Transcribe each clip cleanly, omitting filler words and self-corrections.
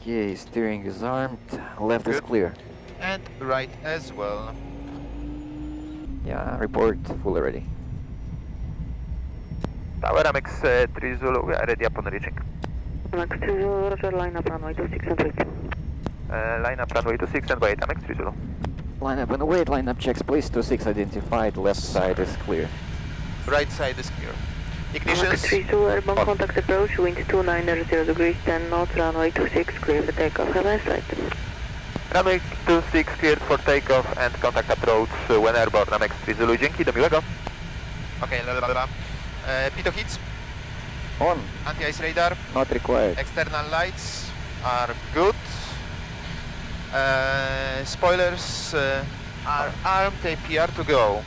Okay, steering is armed, left is clear. And right as well. Yeah, report fully ready. Tower MX 3 Zulu, we are ready upon reaching. MX 3 Zulu, roger, line up runway 26 and wait. Line up runway 26 and wait, MX 3 Zulu. Line up and wait, line up checks please, 26 identified, left side is clear. Right side is clear. Ignition. MX 3 Zulu, airborne contact approach, wind 290 degrees, 10 knots, runway 26, clear for takeoff, have a nice flight. Runway 26 cleared for takeoff and contact approach when airborne, MX 3 Zulu, dzięki, do miłego. Okay, pitot hits. On, Anti-ice radar. not required. External lights are good. Spoilers are armed, APR to go.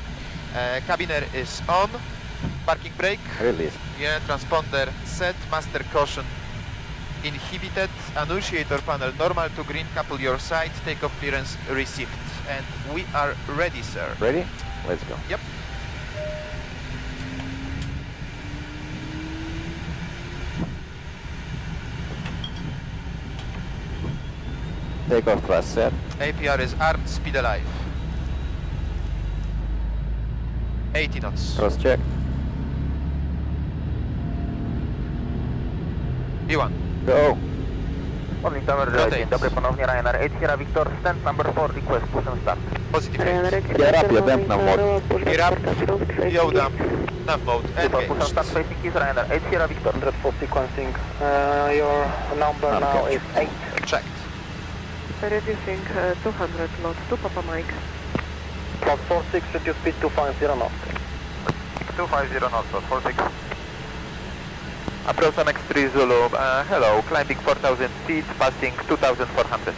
Cabin air is on. Parking brake. Release. Yeah, transponder set. Master caution inhibited. Annunciator panel normal to green. Couple your side. Takeoff clearance received. And we are ready, sir. Ready? Let's go. Yep. Takeoff thrust set. APR is armed, speed alive. 80 knots. Cross check. B1. Go. Modlin Tower, dzień dobry, ponownie Ryanair 8 Sierra Victor, stand number 4, request push and start. Positive. Get up, your damp nav mode. Gear up. Yo, damp. Nav mode. Push and start, Engaged. facing is Ryanair 8 Sierra Victor. 104 sequencing. Your number now is 8. Checked. Reducing 200 knots to Papa Mike. Plus 46, reduce speed to 50 knots. 250 knots, 46. Approach MX 3 Zulu, hello, climbing 4,000 feet, passing 2,400.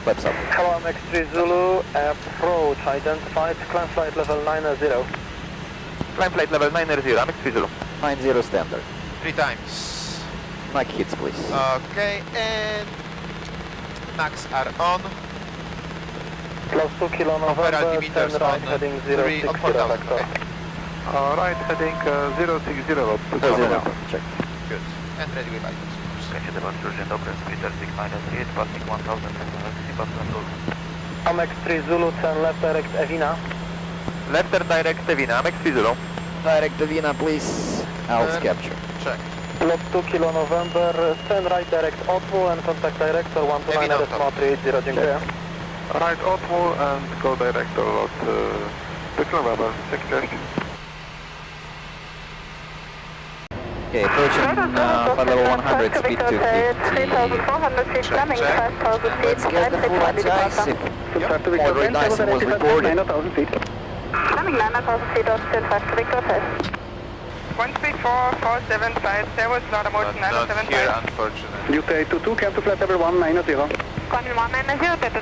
Flaps up. Hello, MX3 Zulu, approach identified, climb flight level 90. Climb flight level 90, MX 3 Zulu. 90 standard. 3 times. Mac hits please. Okay, and max are on. Plus 2 kilo Opera November, altimeters 10 right, on heading 3 on 060 4,000. vector. Okay. Right, heading 060 to Zero. Check. Good. And ready with items. Skręcie departure, dzień dobry, Splitter 698, passing 1,000, MX3 Zulu, 10 left direct Evina. Left turn direct Vienna, MX 3 Zulu. Direct to Vienna please. Alts capture. Check. Plus 2 kilo November, 10 right direct Otwo and contact director 129.380, dziękuję. Right Otwo and go direct lot 6 November, 6 Okay, approaching flight level 100, speed 250. 3,400 feet, climbing 5,000 feet, Let's get the full anti-ice if moderate icing was reported. Climbing 9,000 feet, offset 5 to Victor 5. 134475, there was not a motion Not here, 975. unfortunately. UK 22, come to flight level 190. Continue 190, Delta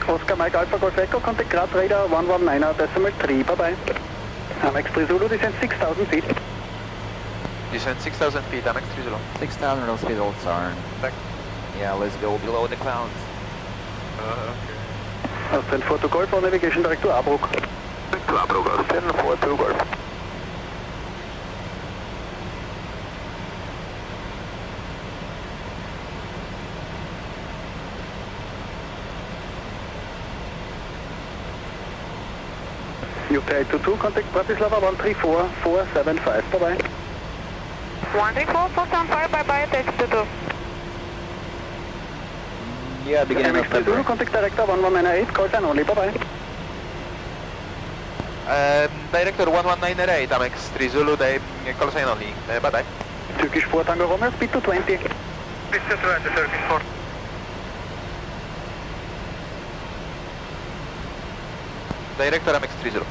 2. Oscar Mike Alpha Golf Echo, contact ground radar 119 decimal 3, bye bye. MX3 Zulu, descend 6,000 feet. Descend 6,000 feet, MX 3 Zulu. 6,000 of speed holds are. Back. Yeah, let's go below the clouds. Okay. Austrian 4 to Golf, for navigation direct to Abruk. To Abruk, Austrian 4 to Golf. UK 22, contact Bratislava 134475, bye bye. 134475, bye bye, Delta 2. Yeah, beginning of MX3 Zulu, February. contact director 1198, call sign only, bye bye. Director 1198, MX 3 Zulu, they call sign only. Bye bye. Turkish 4 Tango Romeo, speed to 20. Distance right, Turkish 4. Director MX 3 Zulu.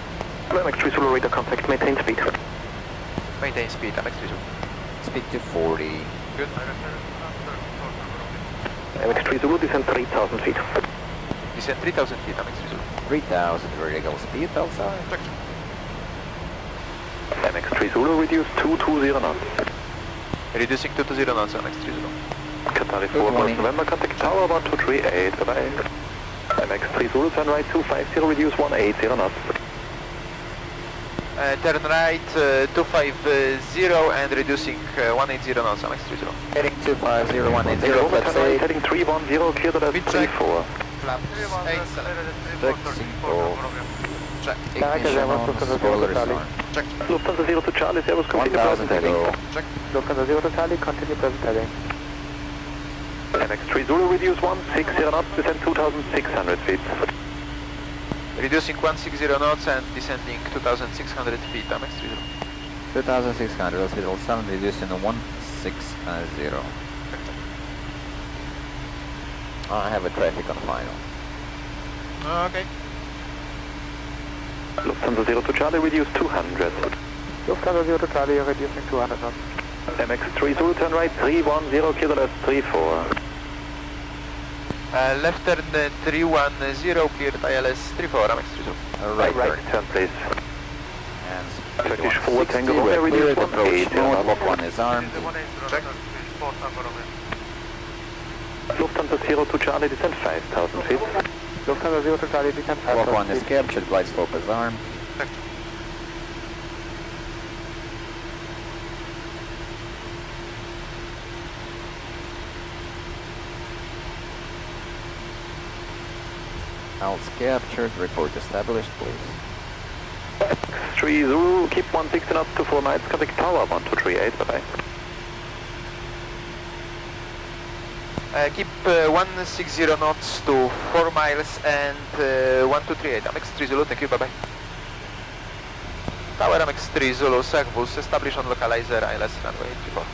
MX 3 Zulu, radar contact, maintain speed. Maintain speed, MX 3 Zulu. Speed to 40. Good. MX 3 Zulu, descend 3,000 feet. Descend 3,000 feet, MX 3 Zulu. 3,000 vertical speed outside. Check. MX 3 Zulu, reduce 220 knots. Reducing 220 knots, MX 3 Zulu. Qatari 4 20. November, contact tower 1238, bye bye. MX 3 Zulu, turn right 250, reduce 180 knots. Turn right 250 and reducing 180 knots, MX 30. Heading 250, 180, flaps turn right, 8. heading 310, clear to left, Wind check. 34. Flaps 8 select. Taxing off. Check. Ignition on, spoilers on. Check. Lufthansa 0 to Charlie, Servus, continue 1000 present to heading. go. Check. Lufthansa 0 to Charlie, continue present heading. MX3 Zulu, reduce 160 knots, descend 2,600 feet. Reducing 160 knots and descending 2,600 feet, MX 30. 2600, hospital 7, reducing to 160. I have a traffic on final. Okay. Lufthansa 0 to Charlie, reduce 200. Lufthansa 0 to Charlie, reducing 200 knots. MX3 Zulu, turn right, 310, clear to left, 34. Left turn 310, cleared ILS 34, MX 30. Right turn please. And Turkish forward 60, Tango, we're reduce cleared, 180, approach smooth, lock 1 is armed. Check. Lufthansa 0 to Charlie, descend 5,000 feet. Lufthansa 0 to Charlie, descend 5,000 Lock 1 is captured, glide slope is armed. Check. Alt's captured, report established, please. 3 Zulu, keep 160 knots to 4 miles, contact tower 1238, bye-bye. Keep 160 knots to 4 miles and 1238, MX 3 Zulu, thank you, bye-bye. Tower MX 3 Zulu, Servus, establish on localizer ILS runway 34.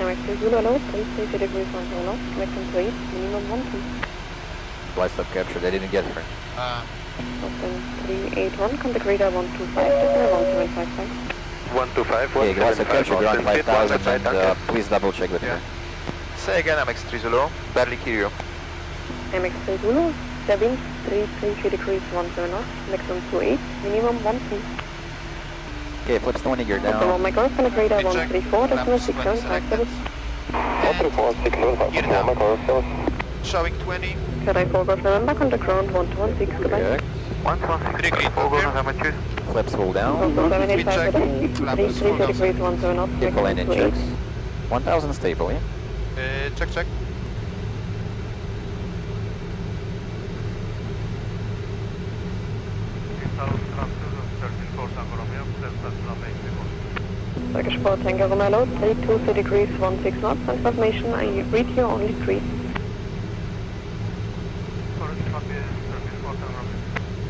MX 3 Zulu, hello, 330 degrees 10 knots, connecting to 8, minimum 1 2. Glide slope captured, I didn't get her. Boston 381, contact radar 125, decimal 1755. 125, Okay, glide slope captured, ground 5000, and please double check with Yeah. her. Say again, MX 3 Zulu, barely hear you. MX 3 Zulu, 330 degrees 17 knots, maximum 28, minimum 1 2. Okay, flips 20 gear Boston down. 1 Mike Golf, contact radar Wind check. 134, decimal Flaps 6757. Gear down. Showing 20. Cathay 4 Golf November, contact ground 1216, goodbye. Correct. 3 green, confirm. Flips full down. Boston 785, check. good Flaps 330 degrees 17 knots, Full maximum engine 28. checks. 1000 stable, yeah? Check, check. Turkish 4 Tango Romeo, 320 degrees 16 knots, and confirmation, I read you only 3.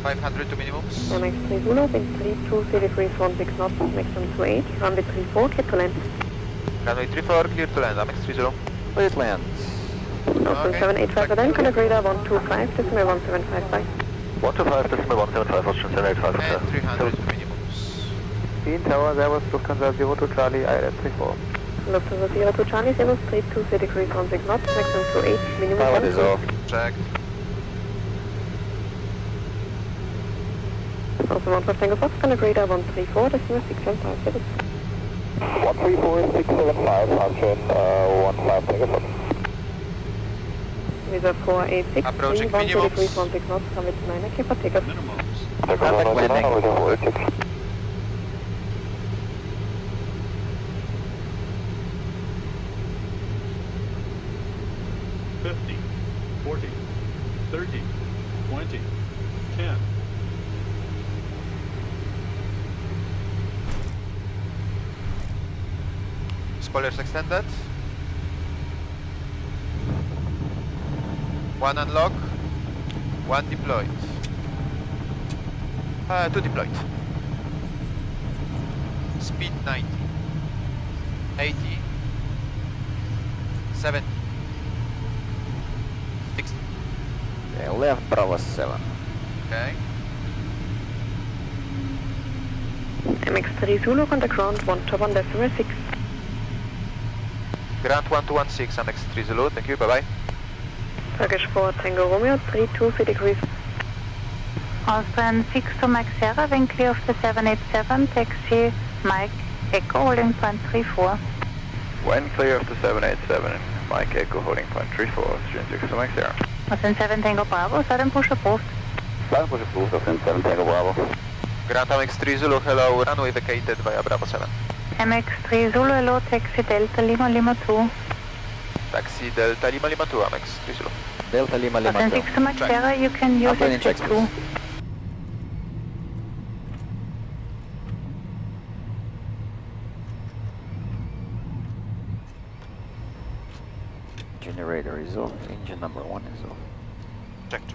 500 to minimums. MX 3 Zulu, wind 320 degrees 16 knots, maximum 28, runway 34, clear to land. Runway 34, clear to land, MX 30. Please land. Boston 785 then, contact radar 125, decimal 1755. 125, decimal 175, Austrian 785. And 300 to minimums. Bean Tower, there was Lufthansa 0 to Charlie, ILS 34. Lufthansa 0 to Charlie, 320 degrees 16 knots, maximum 28, minimum Pilot 1 is 2. off. Checked. Also 15 Tango Fox, contact radar 134, decimal 6757. 134, 675, Austrian 15 Tango Fox. Visa 486, Approaching 310 minimums. degrees 16 knots, runway 29, clear for takeoff. Contact landing. 50, 40, 30, 20, 10. Spoilers extended. 1 unlock. 1 deployed. 2 deployed. Speed 90. 80. 70. 60. Okay, left Bravo 7. Okay. MX 3 Zulu, contact ground 121.6. Ground 1216, MX 3 Zulu, thank you, bye bye. Turkish 4 Tango Romeo, 320 degrees. Austrian 6 to Mike Sierra, wind clear of the 787, taxi Mike Echo, holding point 34. When clear of the 787, Mike Echo holding point 34, Austrian 6 to Mike Sierra. Austrian 7 Tango Bravo, sudden push approved. Flight was approved, Austrian 7 Tango Bravo. Grand MX3 Zulu, hello, runway vacated via Bravo 7. MX3 Zulu, hello, taxi Delta Lima Lima 2. Taxi Delta Lima Lima 2, MX3 Zulu. Delta Lima Lima 2. Authentic to Max Sierra, you can use Uplanding exit checks, 2. please. Generator is off, engine number 1 is off. Checked.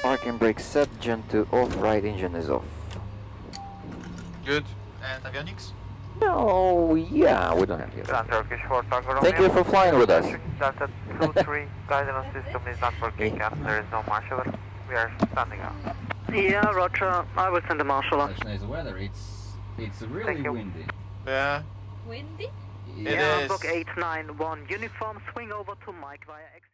Parking brake set, gen 2 off, right engine is off. Good. And avionics? No, yeah, we don't have here. Turkish 4 Tango Thank you for flying with us. Delta 2-3, guidance system is not working and there is no marshaller. We are standing up. Yeah, Roger. I will send a marshaller. Such nice weather. It's really Thank you. windy. Yeah. Windy? It Yeah, is. book 891. Uniform, swing over to Mike via X.